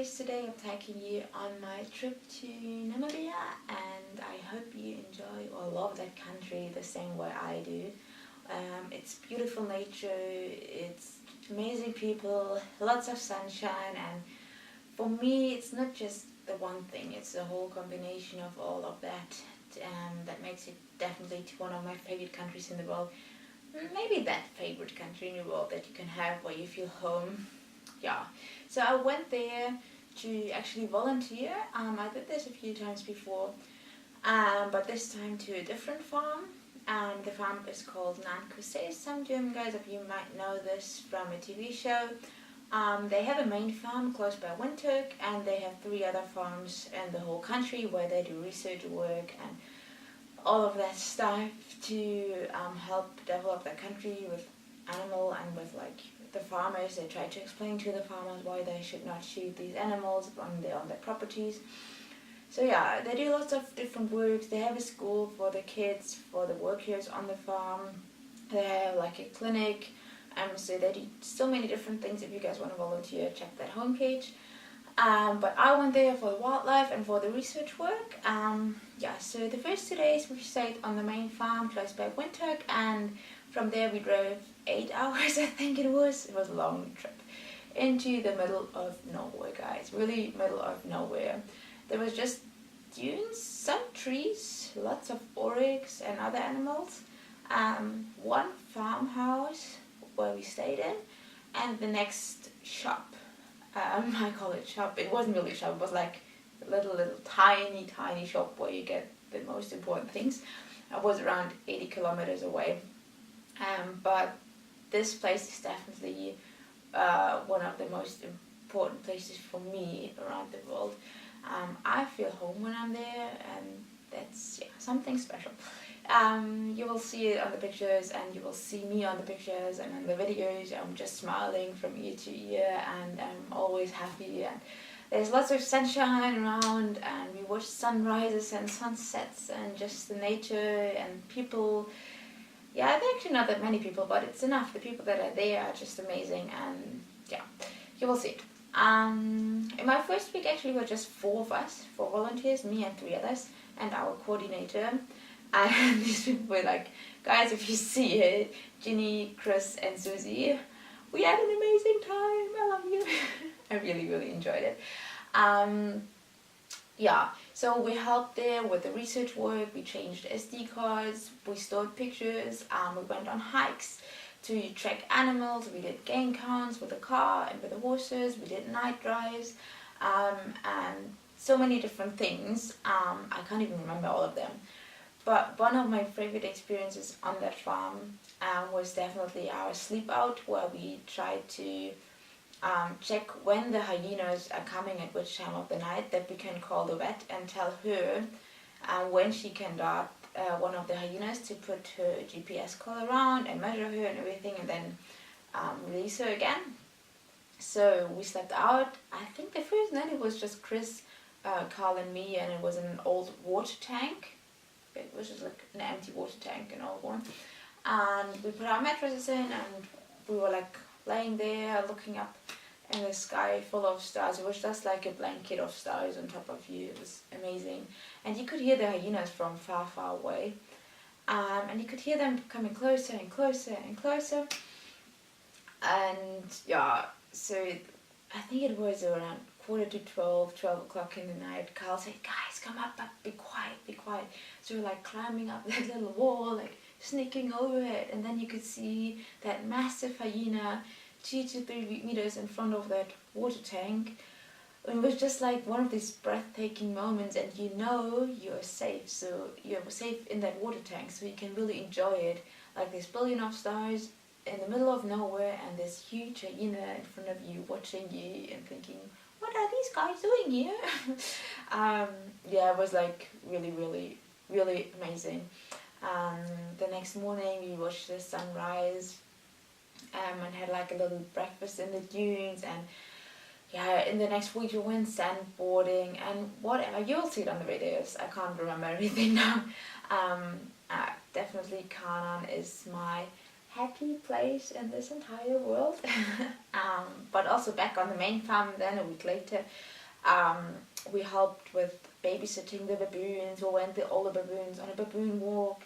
guys, today I'm taking you on my trip to Namibia, and I hope you enjoy or love that country the same way I do. It's beautiful nature, it's amazing people, lots of sunshine, and for me it's not just the one thing, it's the whole combination of all of that that makes it definitely one of my favorite countries in the world. Maybe that favorite country in the world that you can have where you feel home. Yeah, so I went there to actually volunteer. I did this a few times before, but this time to a different farm. The farm is called Naankuse. Some German guys of you might know this from a TV show. They have a main farm close by Windhoek, and they have 3 other farms in the whole country where they do research work and all of that stuff to help develop the country with animal and with the farmers. They try to explain to the farmers why they should not shoot these animals on their properties. So yeah, they do lots of different works. They have a school for the kids, for the workers on the farm. They have a clinic. So they do so many different things. If you guys want to volunteer, check that homepage. But I went there for the wildlife and for the research work. So the first 2 days we stayed on the main farm close by Windhoek, and from there we drove 8 hours, I think it was. It was a long trip into the middle of nowhere, guys. Really middle of nowhere. There was just dunes, some trees, lots of oryx and other animals. One farmhouse where we stayed in, and the next shop. I call it shop. It wasn't really a shop. It was like a little tiny shop where you get the most important things. I was around 80 kilometers away. But this place is definitely one of the most important places for me around the world. I feel home when I'm there, and that's something special. You will see it on the pictures, and you will see me on the pictures and on the videos. I'm just smiling from ear to ear, and I'm always happy, and there's lots of sunshine around, and we watch sunrises and sunsets and just the nature and people. Yeah, there are actually not that many people, but it's enough. The people that are there are just amazing, and yeah, you will see it. In my first week, actually, were just 4 of us, 4 volunteers, me and 3 others, and our coordinator. And these people were like, guys, if you see it, Ginny, Chris, and Susie, we had an amazing time. I love you. I really enjoyed it. So we helped there with the research work. We changed SD cards. We stored pictures. We went on hikes to track animals. We did gain counts with the car and with the horses. We did night drives, and so many different things. I can't even remember all of them. But one of my favorite experiences on that farm was definitely our sleep out, where we tried to check when the hyenas are coming at which time of the night, that we can call the vet and tell her when she can dart one of the hyenas to put her GPS collar around and measure her and everything, and then release her again. So we slept out. I think the first night it was just Chris, Carl and me, and it was in an old water tank. It was just like an empty water tank, an old one. And we put our mattresses in, and we were laying there looking up in the sky full of stars. It was just like a blanket of stars on top of you. It was amazing. And you could hear the hyenas from far away. And you could hear them coming closer and closer and closer. And yeah, so I think it was around 11:45, 12 o'clock in the night. Carl said, guys, come up, be quiet, be quiet. So we're climbing up that little wall, sneaking over it, and then you could see that massive hyena 2 to 3 meters in front of that water tank. And it was just one of these breathtaking moments, and you're safe. So you're safe in that water tank, so you can really enjoy it. This billion of stars in the middle of nowhere, and this huge hyena in front of you watching you and thinking, what are these guys doing here? It was really amazing. The next morning we watched the sunrise and had a little breakfast in the dunes, and in the next week we went sandboarding and whatever. You'll see it on the videos. I can't remember everything now. Definitely Canaan is my happy place in this entire world. But also back on the main farm then a week later, we helped with babysitting the baboons. We went all the baboons on a baboon walk.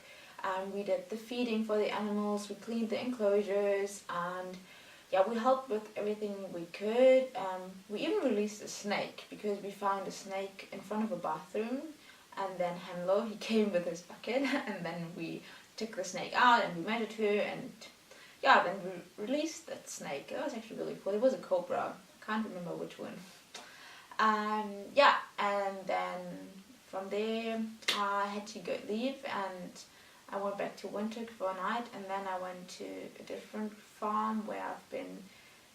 We did the feeding for the animals. We cleaned the enclosures, and yeah, we helped with everything we could. We even released a snake because we found a snake in front of a bathroom, and then Henlo, he came with his bucket, and then we took the snake out and we measured her, and yeah, then we released that snake. It was actually really cool. It was a cobra. I can't remember which one. Yeah, and then from there I had to leave, and I went back to Windhoek for a night, and then I went to a different farm where I've been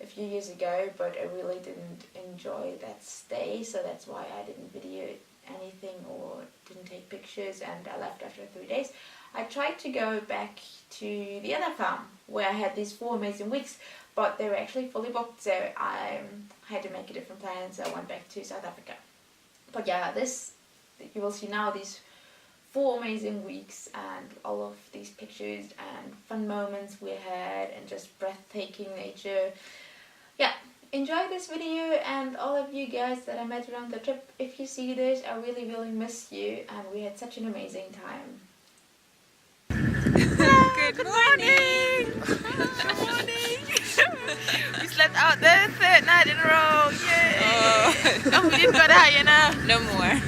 a few years ago, but I really didn't enjoy that stay, so that's why I didn't video anything or didn't take pictures, and I left after 3 days. I tried to go back to the other farm where I had these 4 amazing weeks, but they were actually fully booked, so I had to make a different plan, so I went back to South Africa. But yeah, this, you will see now, these 4 amazing weeks and all of these pictures and fun moments we had and just breathtaking nature. Yeah, enjoy this video, and all of you guys that I met around the trip, if you see this, I really miss you, and we had such an amazing time. Good morning! Good morning! We slept out the 3rd night in a row! Yay! Oh, we didn't go to Hyena. No more.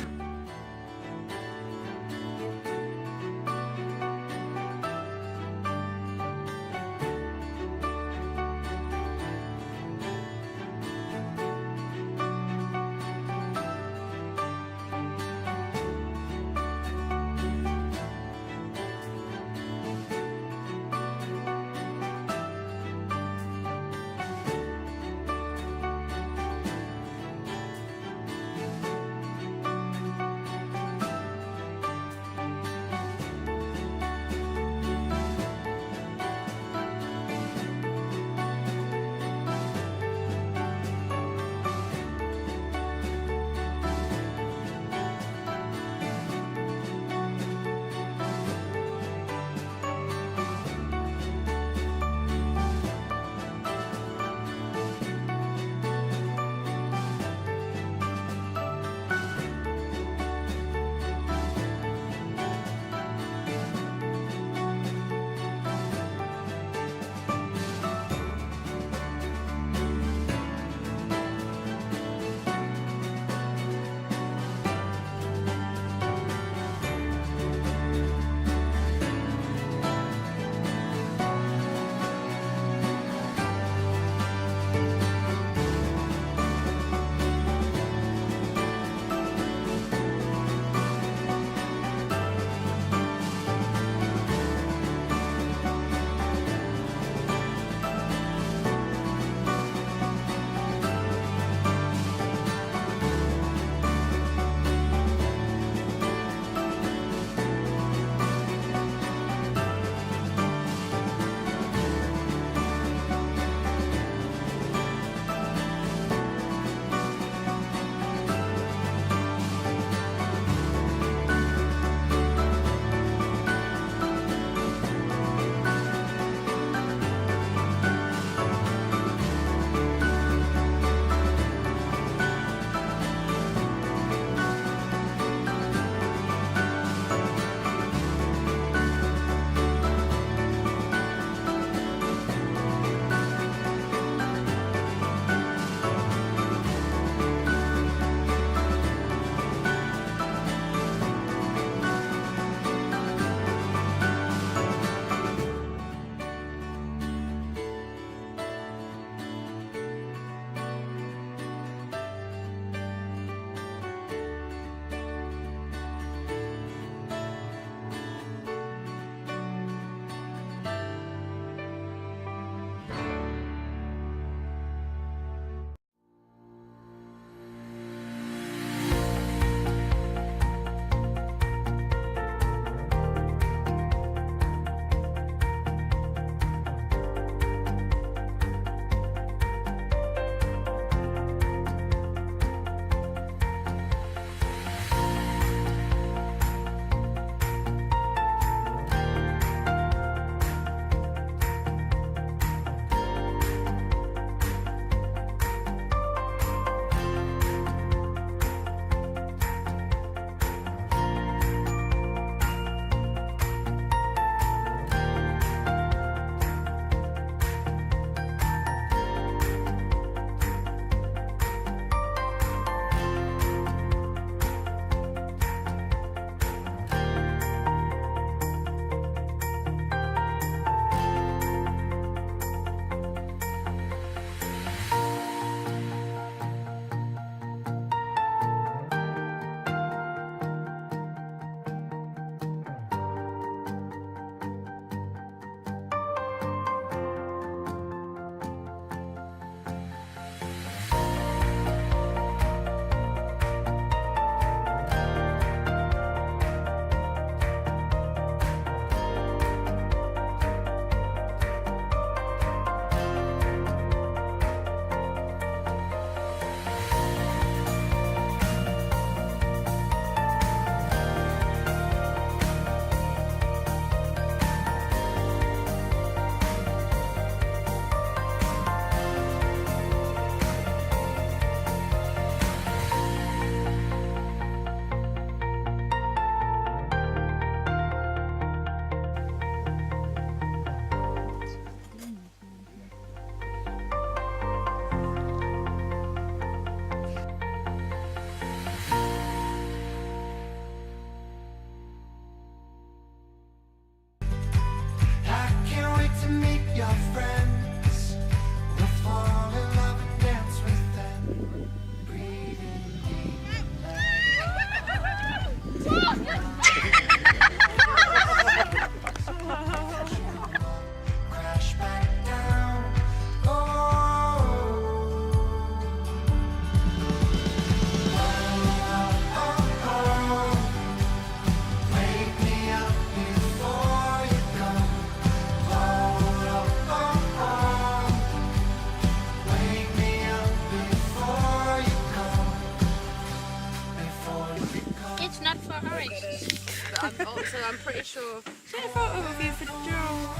So I'm pretty sure. Take a photo of you for Joe.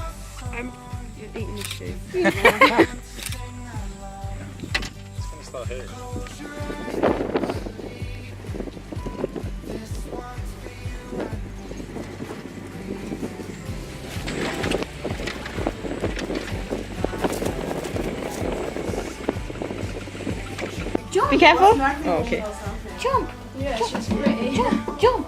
You're eating this too. It's gonna start here. Jump. Be careful. Oh, okay. Jump. Yeah, she's pretty. Jump. Jump.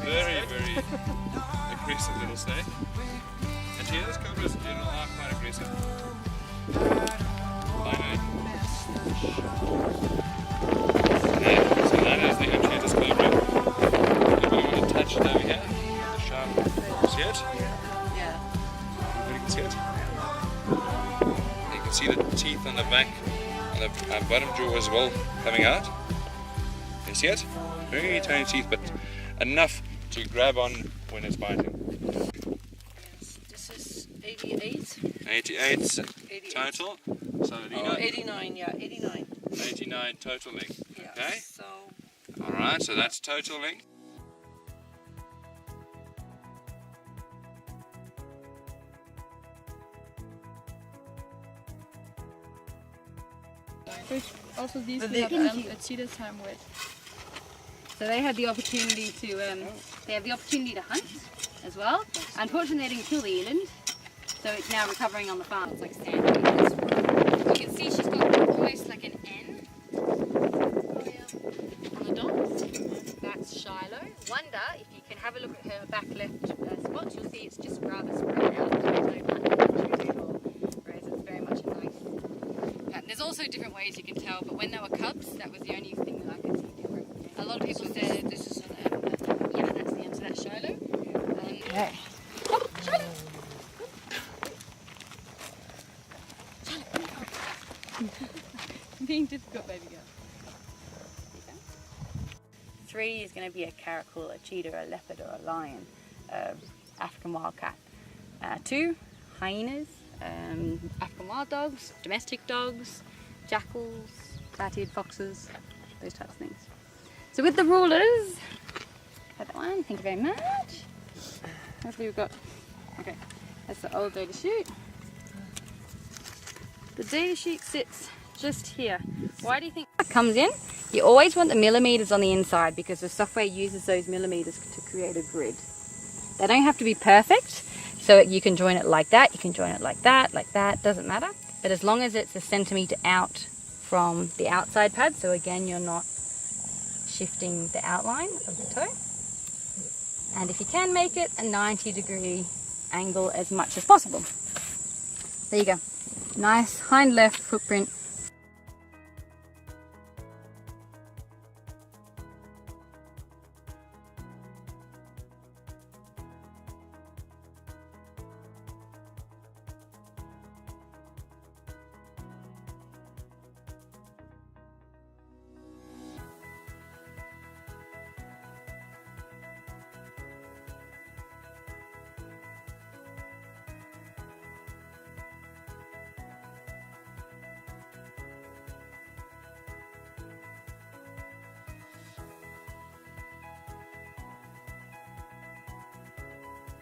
Very, very aggressive little snake. And Gina's cobras in general are quite aggressive. Finally. Yeah, so that is the enchanter's cobra. If you want to touch it over here, the sharp. See it? Yeah. You can see it. You can see the teeth on the back, on the bottom jaw as well coming out. You see it? Very tiny teeth, but enough to grab on when it's biting. This is 88. 88 total. So Oh, 89, yeah, 89. 89 total length. Yeah. Okay. So, Alright, so that's total length. Also, these The we have big- at Cedar's time with. So they had the opportunity to hunt as well. Unfortunately, they didn't kill the eland, so it's now recovering on the farm. It's like sand. You can see she's got almost like an N on the dots. That's Shiloh. Wonder if you can have a look at her back left spot. You'll see it's just rather spread out. There's no punch at all, whereas it's very much a nice. And there's also different ways you can tell, but when they were cubs, that was the only thing that I could see different. A lot of people said this is an M. Yeah, that's the end to that Shiloh. Okay. Oh, Shiloh! Being difficult, baby girl. 3 is going to be a caracal, a cheetah, a leopard, or a lion, African wildcat. 2, hyenas, African wild dogs, domestic dogs, jackals, flat-eared foxes, those types of things. So with the rulers, got that one, thank you very much. Hopefully we've got, okay, that's the old data sheet. The data sheet sits just here. Why do you think that comes in? You always want the millimeters on the inside because the software uses those millimeters to create a grid. They don't have to be perfect, so you can join it like that, you can join it like that, doesn't matter. But as long as it's a centimeter out from the outside pad, so again you're not shifting the outline of the toe. And if you can make it a 90-degree angle as much as possible. There you go. Nice hind left footprint.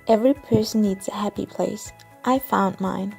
Every person needs a happy place. I found mine.